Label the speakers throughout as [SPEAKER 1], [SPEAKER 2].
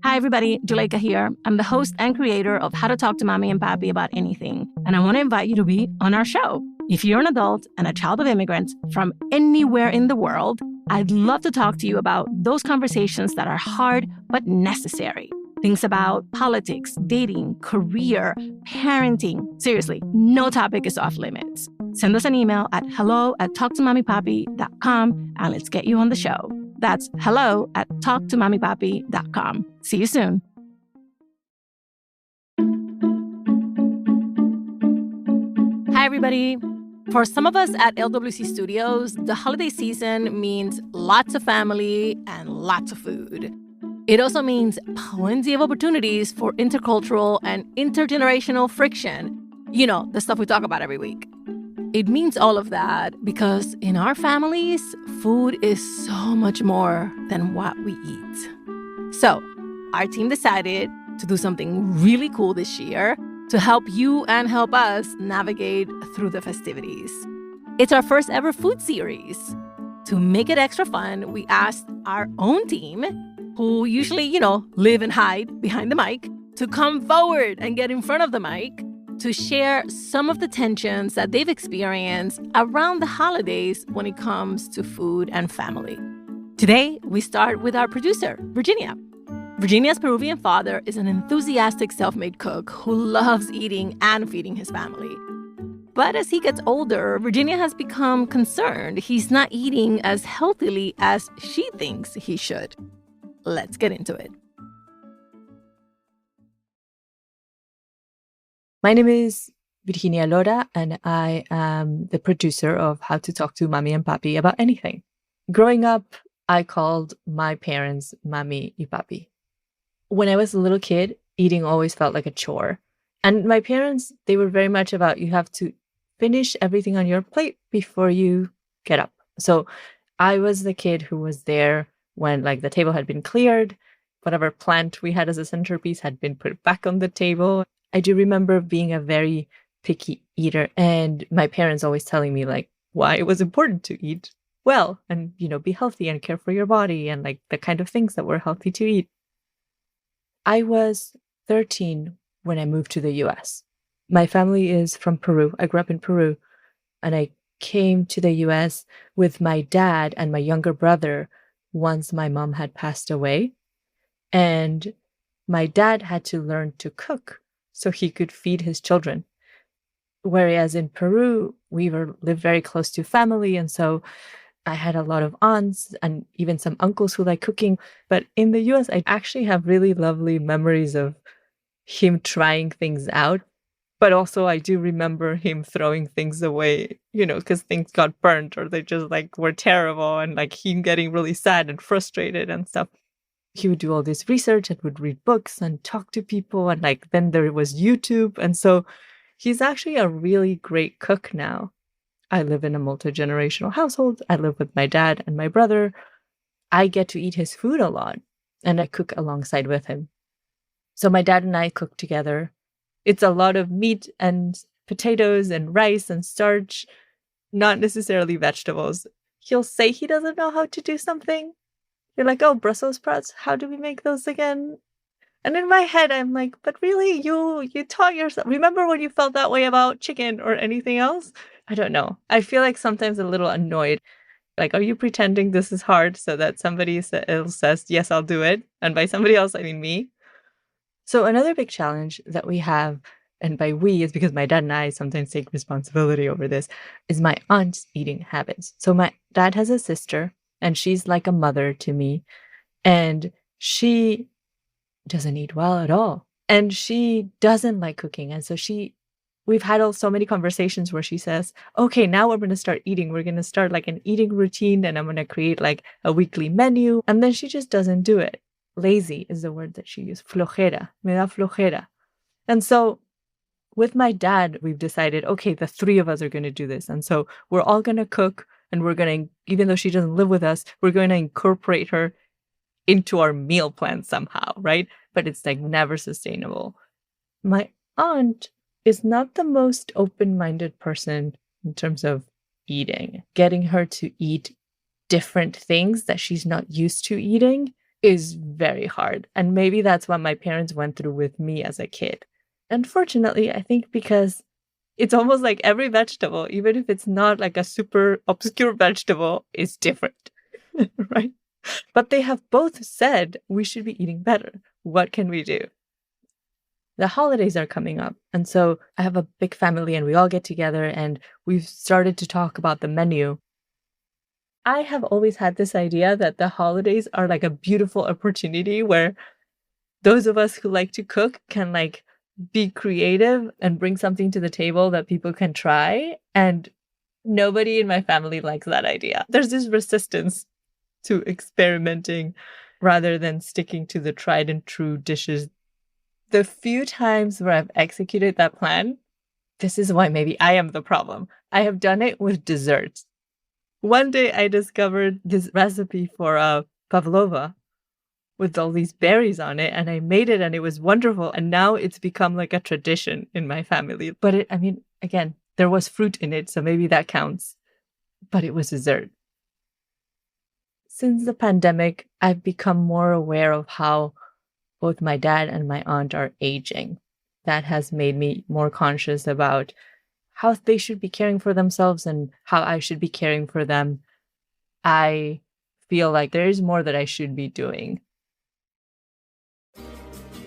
[SPEAKER 1] Hi, everybody. Juleka here. I'm the host and creator of How to Talk to Mommy and Papí About Anything. And I want to invite you to be on our show. If you're an adult and a child of immigrants from anywhere in the world, I'd love to talk to you about those conversations that are hard but necessary. Things about politics, dating, career, parenting. Seriously, no topic is off limits. Send us an email at hello@talktomommypapi.com and let's get you on the show. That's hello@talktomommypapi.com. See you soon. Hi, everybody. For some of us at LWC Studios, the holiday season means lots of family and lots of food. It also means plenty of opportunities for intercultural and intergenerational friction. You know, the stuff we talk about every week. It means all of that because in our families, food is so much more than what we eat. So, our team decided to do something really cool this year to help you and help us navigate through the festivities. It's our first ever food series. To make it extra fun, we asked our own team, who usually, live and hide behind the mic, to come forward and get in front of the mic to share some of the tensions that they've experienced around the holidays when it comes to food and family. Today, we start with our producer, Virginia. Virginia's Peruvian father is an enthusiastic self-made cook who loves eating and feeding his family. But as he gets older, Virginia has become concerned he's not eating as healthily as she thinks he should. Let's get into it.
[SPEAKER 2] My name is Virginia Lora, and I am the producer of How to Talk to Mommy and Papí About Anything. Growing up, I called my parents Mamí y Papí. When I was a little kid, eating always felt like a chore. And my parents, they were very much about you have to finish everything on your plate before you get up. So I was the kid who was there when the table had been cleared, whatever plant we had as a centerpiece had been put back on the table. I do remember being a very picky eater and my parents always telling me why it was important to eat well and, be healthy and care for your body and the kind of things that were healthy to eat. I was 13 when I moved to the US. My family is from Peru. I grew up in Peru and I came to the US with my dad and my younger brother once my mom had passed away. And my dad had to learn to cook so he could feed his children. Whereas in Peru, we lived very close to family. And so I had a lot of aunts and even some uncles who like cooking. But in the US, I actually have really lovely memories of him trying things out. But also I do remember him throwing things away, because things got burnt or they just were terrible and him getting really sad and frustrated and stuff. He would do all this research and would read books and talk to people. And then there was YouTube. And so he's actually a really great cook now. I live in a multi-generational household. I live with my dad and my brother. I get to eat his food a lot and I cook alongside with him. So my dad and I cook together. It's a lot of meat and potatoes and rice and starch, not necessarily vegetables. He'll say he doesn't know how to do something. You're like, oh, Brussels sprouts, how do we make those again? And in my head, I'm like, but really, you taught yourself. Remember when you felt that way about chicken or anything else? I don't know. I feel sometimes a little annoyed. Are you pretending this is hard so that somebody else says, yes, I'll do it? And by somebody else, I mean me. So another big challenge that we have, and by we is because my dad and I sometimes take responsibility over this, is my aunt's eating habits. So my dad has a sister, and she's like a mother to me, and she doesn't eat well at all. And she doesn't like cooking. And so we've had so many conversations where she says, okay, now we're going to start eating. We're going to start an eating routine and I'm going to create a weekly menu. And then she just doesn't do it. Lazy is the word that she used. Flojera. Me da flojera. And so with my dad, we've decided, okay, the three of us are going to do this. And so we're all going to cook and we're going to, even though she doesn't live with us, we're going to incorporate her into our meal plan somehow, right? But it's never sustainable. My aunt is not the most open-minded person in terms of eating. Getting her to eat different things that she's not used to eating is very hard. And maybe that's what my parents went through with me as a kid. Unfortunately, I think because it's almost like every vegetable, even if it's not like a super obscure vegetable, is different, right? But they have both said we should be eating better. What can we do? The holidays are coming up. And so I have a big family and we all get together and we've started to talk about the menu. I have always had this idea that the holidays are like a beautiful opportunity where those of us who like to cook can like be creative and bring something to the table that people can try. And nobody in my family likes that idea. There's this resistance to experimenting rather than sticking to the tried and true dishes. The few times where I've executed that plan, this is why maybe I am the problem. I have done it with desserts. One day I discovered this recipe for a pavlova with all these berries on it, and I made it and it was wonderful. And now it's become like a tradition in my family. But again, there was fruit in it, so maybe that counts. But it was dessert. Since the pandemic, I've become more aware of how both my dad and my aunt are aging. That has made me more conscious about how they should be caring for themselves and how I should be caring for them. I feel like there is more that I should be doing.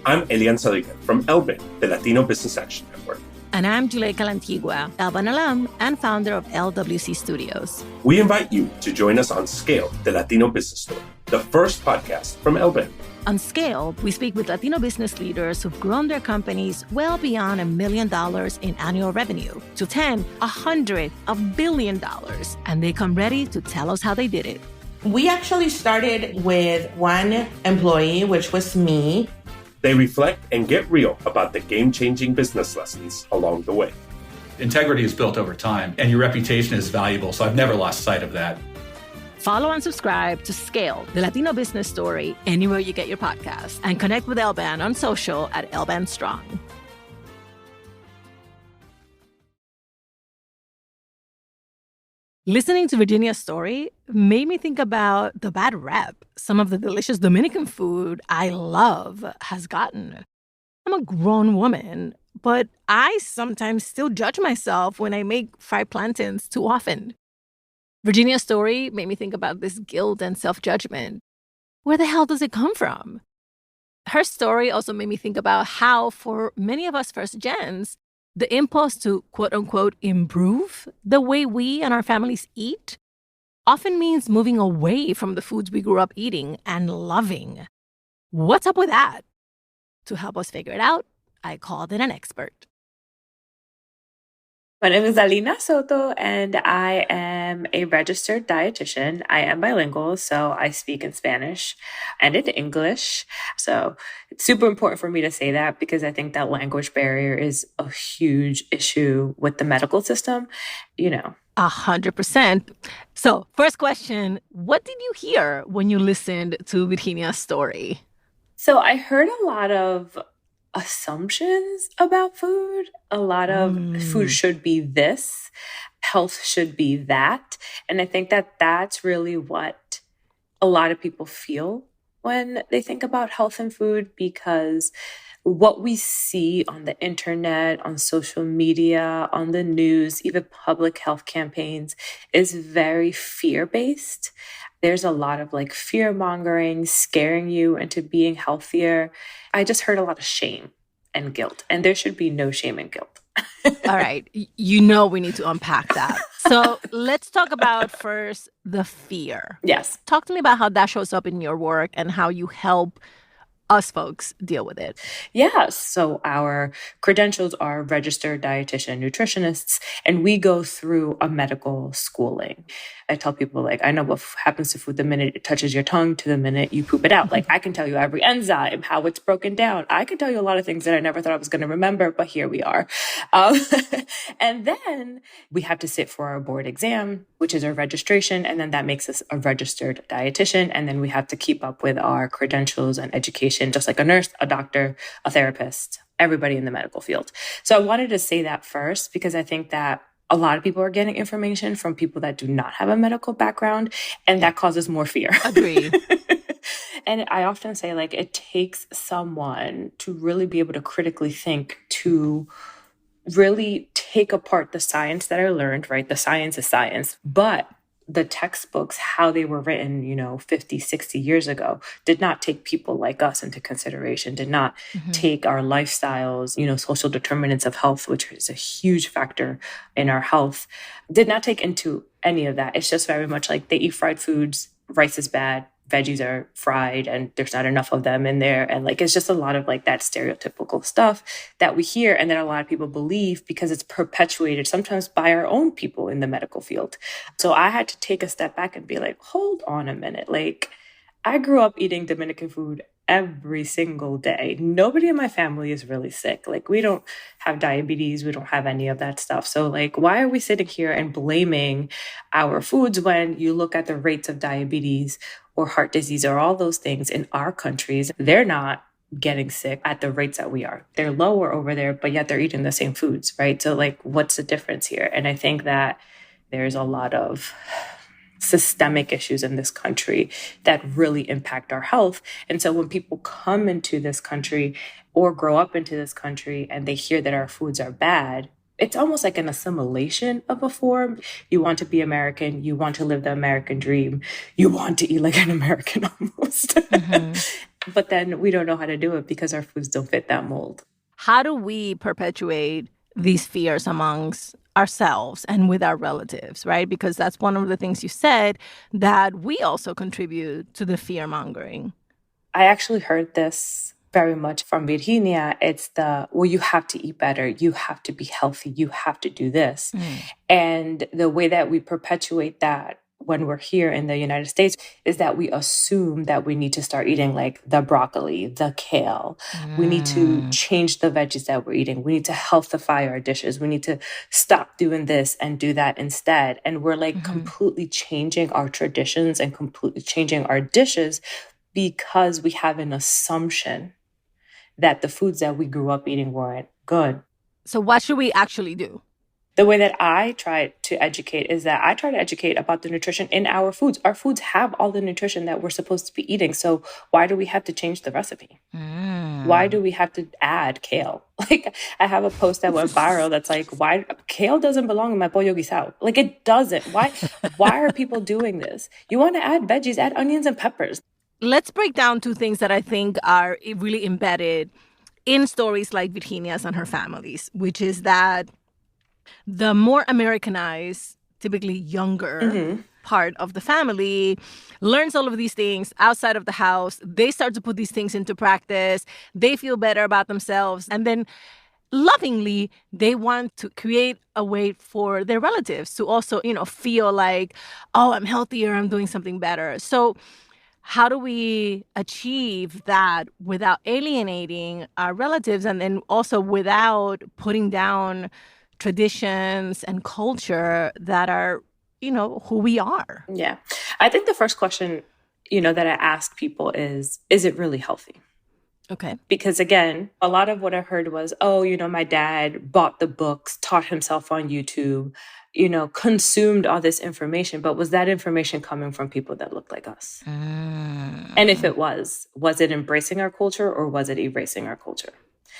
[SPEAKER 3] I'm Elian Saliga from LBIN, the Latino Business Action Network.
[SPEAKER 1] And I'm Juleyka Lantigua, LBAN alum and founder of LWC Studios.
[SPEAKER 3] We invite you to join us on Scale, the Latino Business Story, the first podcast from LBIN.
[SPEAKER 1] On Scale, we speak with Latino business leaders who've grown their companies well beyond $1 million in annual revenue to 10, 100, $1 billion. And they come ready to tell us how they did it.
[SPEAKER 4] We actually started with one employee, which was me.
[SPEAKER 3] They reflect and get real about the game-changing business lessons along the way.
[SPEAKER 5] Integrity is built over time, and your reputation is valuable, so I've never lost sight of that.
[SPEAKER 1] Follow and subscribe to Scale, the Latino Business Story, anywhere you get your podcasts. And connect with LBAN on social at LBAN Strong. Listening to Virginia's story made me think about the bad rep some of the delicious Dominican food I love has gotten. I'm a grown woman, but I sometimes still judge myself when I make fried plantains too often. Virginia's story made me think about this guilt and self-judgment. Where the hell does it come from? Her story also made me think about how, for many of us first gens, the impulse to quote-unquote improve the way we and our families eat often means moving away from the foods we grew up eating and loving. What's up with that? To help us figure it out, I called in an expert.
[SPEAKER 6] My name is Dalina Soto, and I am a registered dietitian. I am bilingual, so I speak in Spanish and in English. So it's super important for me to say that because I think that language barrier is a huge issue with the medical system,
[SPEAKER 1] 100%. So first question, what did you hear when you listened to Virginia's story?
[SPEAKER 6] So I heard a lot of assumptions about food. A lot of food should be this, health should be that. And I think that that's really what a lot of people feel when they think about health and food, because what we see on the internet, on social media, on the news, even public health campaigns is very fear-based. There's a lot of fear mongering, scaring you into being healthier. I just heard a lot of shame and guilt, and there should be no shame and guilt.
[SPEAKER 1] All right. We need to unpack that. So let's talk about first the fear.
[SPEAKER 6] Yes.
[SPEAKER 1] Talk to me about how that shows up in your work and how you help us folks deal with it.
[SPEAKER 6] Yeah. So our credentials are registered dietitian nutritionists, and we go through a medical schooling. I tell people, I know what happens to food the minute it touches your tongue to the minute you poop it out. I can tell you every enzyme, how it's broken down. I can tell you a lot of things that I never thought I was going to remember, but here we are. And then we have to sit for our board exam, which is our registration. And then that makes us a registered dietitian. And then we have to keep up with our credentials and education, just like a nurse, a doctor, a therapist, everybody in the medical field. So I wanted to say that first, because I think that a lot of people are getting information from people that do not have a medical background, and that causes more fear.
[SPEAKER 1] Agree.
[SPEAKER 6] And I often say, like, it takes someone to really be able to critically think, to really take apart the science that I learned, right? The science is science, but the textbooks, how they were written, 50, 60 years ago, did not take people like us into consideration, did not take our lifestyles, social determinants of health, which is a huge factor in our health, did not take into any of that. It's just very much like they eat fried foods, rice is bad, veggies are fried and there's not enough of them in there. And like, it's just a lot of like that stereotypical stuff that we hear and that a lot of people believe because it's perpetuated sometimes by our own people in the medical field. So I had to take a step back and be like, hold on a minute. Like, I grew up eating Dominican food every single day. Nobody in my family is really sick. Like, we don't have diabetes. We don't have any of that stuff. So like, why are we sitting here and blaming our foods when you look at the rates of diabetes or heart disease or all those things in our countries? They're not getting sick at the rates that we are. They're lower over there, but yet they're eating the same foods, right? So like, what's the difference here? And I think that there's a lot of systemic issues in this country that really impact our health. And so when people come into this country or grow up into this country and they hear that our foods are bad, it's almost like an assimilation of a form. You want to be American. You want to live the American dream. You want to eat like an American almost. But then we don't know how to do it because our foods don't fit that mold.
[SPEAKER 1] How do we perpetuate these fears amongst ourselves and with our relatives, right? Because that's one of the things you said, that we also contribute to the fear mongering.
[SPEAKER 6] I actually heard this very much from Virginia. It's you have to eat better. You have to be healthy. You have to do this. And the way that we perpetuate that when we're here in the United States is that we assume that we need to start eating like the broccoli, the kale. We need to change the veggies that we're eating. We need to healthify our dishes. We need to stop doing this and do that instead. And we're like completely changing our traditions and completely changing our dishes because we have an assumption that the foods that we grew up eating weren't good.
[SPEAKER 1] So what should we actually do?
[SPEAKER 6] The way that I try to educate is that I try to educate about the nutrition in our foods. Our foods have all the nutrition that we're supposed to be eating. So why do we have to change the recipe? Why do we have to add kale? Like, I have a post that went viral that's like, why kale doesn't belong in my pollo guisado? Like, it doesn't. Why are people doing this? You want to add veggies, add onions and peppers.
[SPEAKER 1] Let's break down two things that I think are really embedded in stories like Virginia's and her family's, which is that the more Americanized, typically younger part of the family learns all of these things outside of the house. They start to put these things into practice. They feel better about themselves. And then lovingly, they want to create a way for their relatives to also, feel like, oh, I'm healthier, I'm doing something better. So how do we achieve that without alienating our relatives and then also without putting down traditions and culture that are, who we are?
[SPEAKER 6] Yeah. I think the first question, that I ask people is it really healthy?
[SPEAKER 1] Okay.
[SPEAKER 6] Because again, a lot of what I heard was, my dad bought the books, taught himself on YouTube, consumed all this information. But was that information coming from people that looked like us? And if it was it embracing our culture or was it erasing our culture?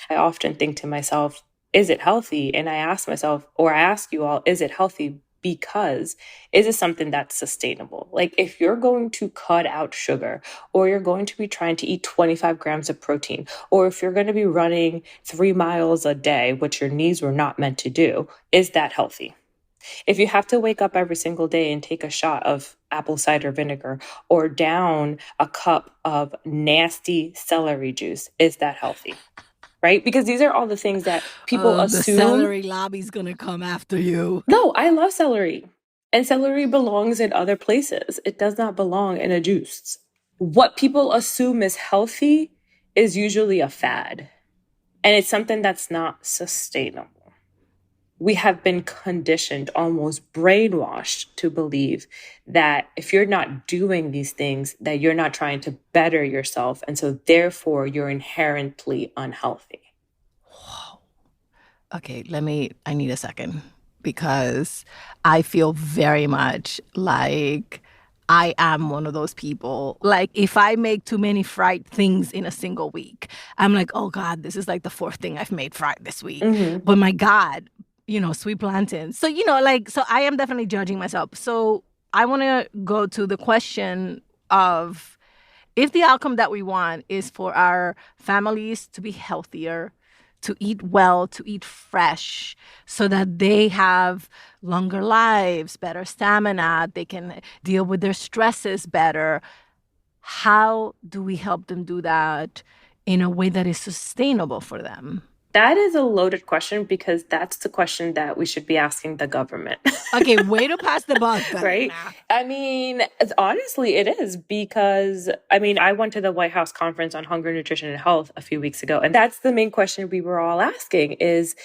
[SPEAKER 6] I often think to myself, is it healthy? And I ask myself, or I ask you all, is it healthy? Because is it something that's sustainable? Like, if you're going to cut out sugar, or you're going to be trying to eat 25 grams of protein, or if you're going to be running 3 miles a day, which your knees were not meant to do, is that healthy? If you have to wake up every single day and take a shot of apple cider vinegar or down a cup of nasty celery juice, is that healthy? Right? Because these are all the things that people assume.
[SPEAKER 1] The celery lobby's going to come after you.
[SPEAKER 6] No, I love celery. And celery belongs in other places. It does not belong in a juice. What people assume is healthy is usually a fad. And it's something that's not sustainable. We have been conditioned, almost brainwashed, to believe that if you're not doing these things, that you're not trying to better yourself. And so therefore, you're inherently unhealthy.
[SPEAKER 1] Whoa. Okay, I need a second. because I feel very much like I am one of those people. Like, if I make too many fried things in a single week, I'm like, oh God, this is like the fourth thing I've made fried this week. But my God, sweet plantains. So, so I am definitely judging myself. So I want to go to the question of, if the outcome that we want is for our families to be healthier, to eat well, to eat fresh, so that they have longer lives, better stamina, they can deal with their stresses better, how do we help them do that in a way that is sustainable for them?
[SPEAKER 6] That is a loaded question, because that's the question that we should be asking the government.
[SPEAKER 1] Okay, way to pass the buck.
[SPEAKER 6] Right? I mean, honestly, it is, because, I went to the White House Conference on Hunger, Nutrition, and Health a few weeks ago. And that's the main question we were all asking is,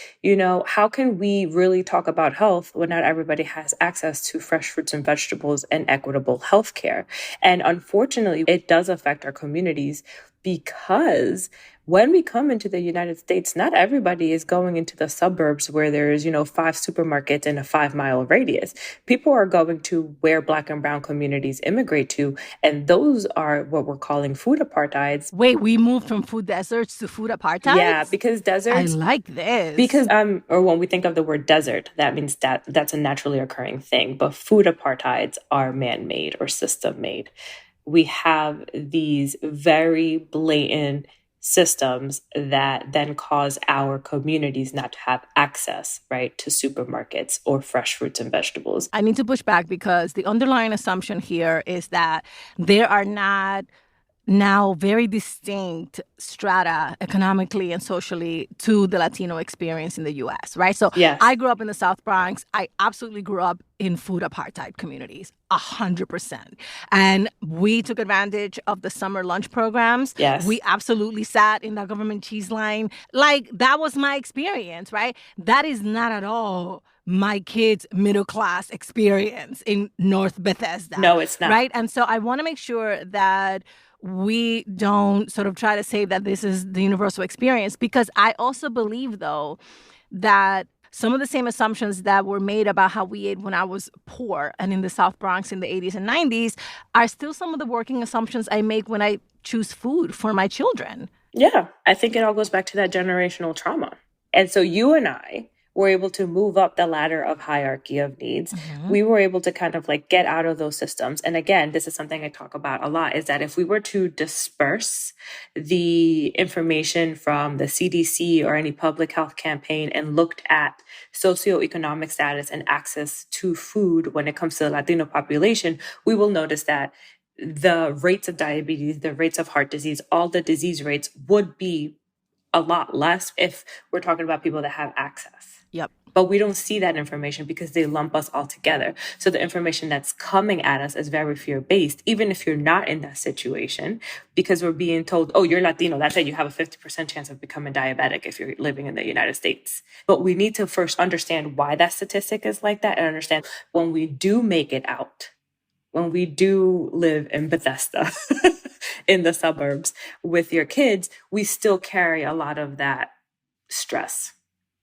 [SPEAKER 6] how can we really talk about health when not everybody has access to fresh fruits and vegetables and equitable health care? And unfortunately, it does affect our communities, because when we come into the United States, not everybody is going into the suburbs where there's, 5 supermarkets in a 5-mile radius. People are going to where Black and brown communities immigrate to. And those are what we're calling food apartheids.
[SPEAKER 1] Wait, we moved from food deserts to food apartheid?
[SPEAKER 6] Yeah, because deserts.
[SPEAKER 1] I like this.
[SPEAKER 6] Because, or when we think of the word desert, that means that's a naturally occurring thing. But food apartheids are man-made or system-made. We have these very blatant systems that then cause our communities not to have access, right, to supermarkets or fresh fruits and vegetables.
[SPEAKER 1] I need to push back, because the underlying assumption here is that there are not now very distinct strata economically and socially to the Latino experience in the U.S., right? So
[SPEAKER 6] yes.
[SPEAKER 1] I grew up in the South Bronx. I absolutely grew up in food apartheid communities, 100%. And we took advantage of the summer lunch programs.
[SPEAKER 6] Yes.
[SPEAKER 1] We absolutely sat in the government cheese line. Like, that was my experience, right? That is not at all my kids' middle class experience in North Bethesda.
[SPEAKER 6] No, it's not.
[SPEAKER 1] Right? And so I want to make sure that we don't sort of try to say that this is the universal experience, because I also believe, though, that some of the same assumptions that were made about how we ate when I was poor and in the South Bronx in the 80s and 90s are still some of the working assumptions I make when I choose food for my children.
[SPEAKER 6] Yeah, I think it all goes back to that generational trauma. And so you and I were able to move up the ladder of hierarchy of needs. We were able to kind of get out of those systems. And again, this is something I talk about a lot, is that if we were to disperse the information from the CDC or any public health campaign and looked at socioeconomic status and access to food when it comes to the Latino population, we will notice that the rates of diabetes, the rates of heart disease, all the disease rates would be a lot less if we're talking about people that have access.
[SPEAKER 1] Yep.
[SPEAKER 6] But we don't see that information because they lump us all together. So the information that's coming at us is very fear-based, even if you're not in that situation, because we're being told, oh, you're Latino. That's it. You have a 50% chance of becoming diabetic if you're living in the United States. But we need to first understand why that statistic is like that, and understand when we do make it out, when we do live in Bethesda, in the suburbs with your kids, we still carry a lot of that stress.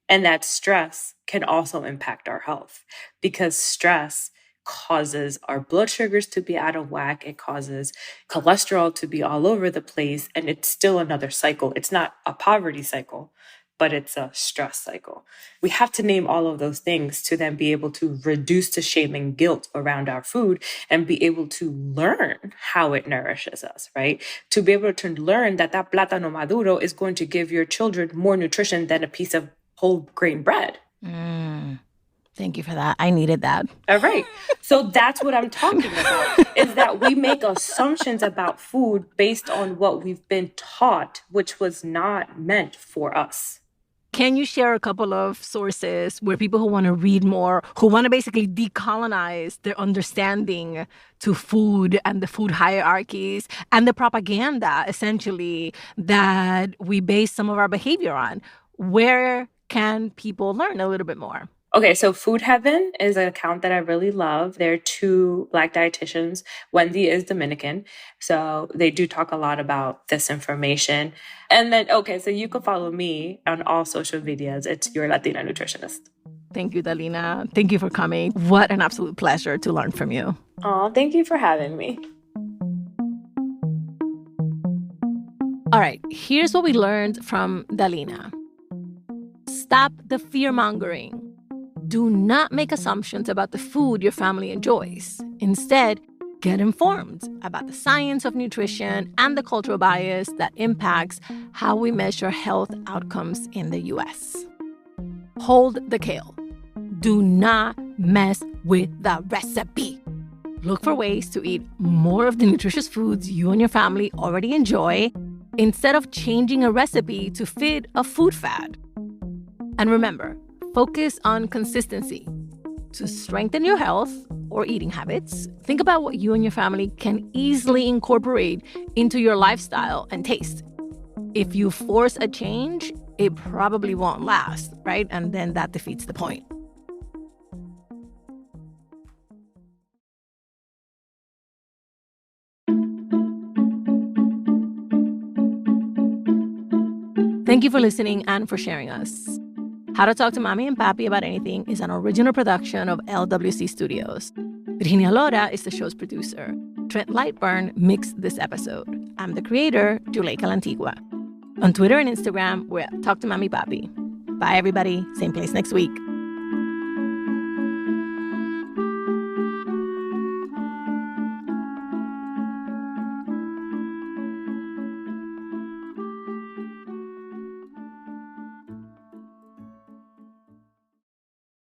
[SPEAKER 6] And that stress can also impact our health, because stress causes our blood sugars to be out of whack. It causes cholesterol to be all over the place. And it's still another cycle. It's not a poverty cycle, but it's a stress cycle. We have to name all of those things to then be able to reduce the shame and guilt around our food and be able to learn how it nourishes us, right? To be able to learn that that plátano maduro is going to give your children more nutrition than a piece of whole grain bread.
[SPEAKER 1] Thank you for that. I needed that.
[SPEAKER 6] All right. So that's what I'm talking about, is that we make assumptions about food based on what we've been taught, which was not meant for us.
[SPEAKER 1] Can you share a couple of sources where people who want to read more, who want to basically decolonize their understanding to food and the food hierarchies and the propaganda, essentially, that we base some of our behavior on? Where can people learn a little bit more?
[SPEAKER 6] Okay, so Food Heaven is an account that I really love. There are 2 Black dietitians. Wendy is Dominican, so they do talk a lot about this information. And then, okay, so you can follow me on all social medias. It's Your Latina Nutritionist.
[SPEAKER 1] Thank you, Dalina. Thank you for coming. What an absolute pleasure to learn from you.
[SPEAKER 6] Oh, thank you for having me.
[SPEAKER 1] All right, here's what we learned from Dalina. Stop the fear-mongering. Do not make assumptions about the food your family enjoys. Instead, get informed about the science of nutrition and the cultural bias that impacts how we measure health outcomes in the U.S. Hold the kale. Do not mess with the recipe. Look for ways to eat more of the nutritious foods you and your family already enjoy instead of changing a recipe to fit a food fad. And remember, focus on consistency. To strengthen your health or eating habits, think about what you and your family can easily incorporate into your lifestyle and taste. If you force a change, it probably won't last, right? And then that defeats the point. Thank you for listening and for sharing us. How to Talk to Mamí and Papí About Anything is an original production of LWC Studios. Virginia Lora is the show's producer. Trent Lightburn mixed this episode. I'm the creator, Juleika Lantigua. On Twitter and Instagram, we're at Talk to Mamí Papí. Bye, everybody. Same place next week.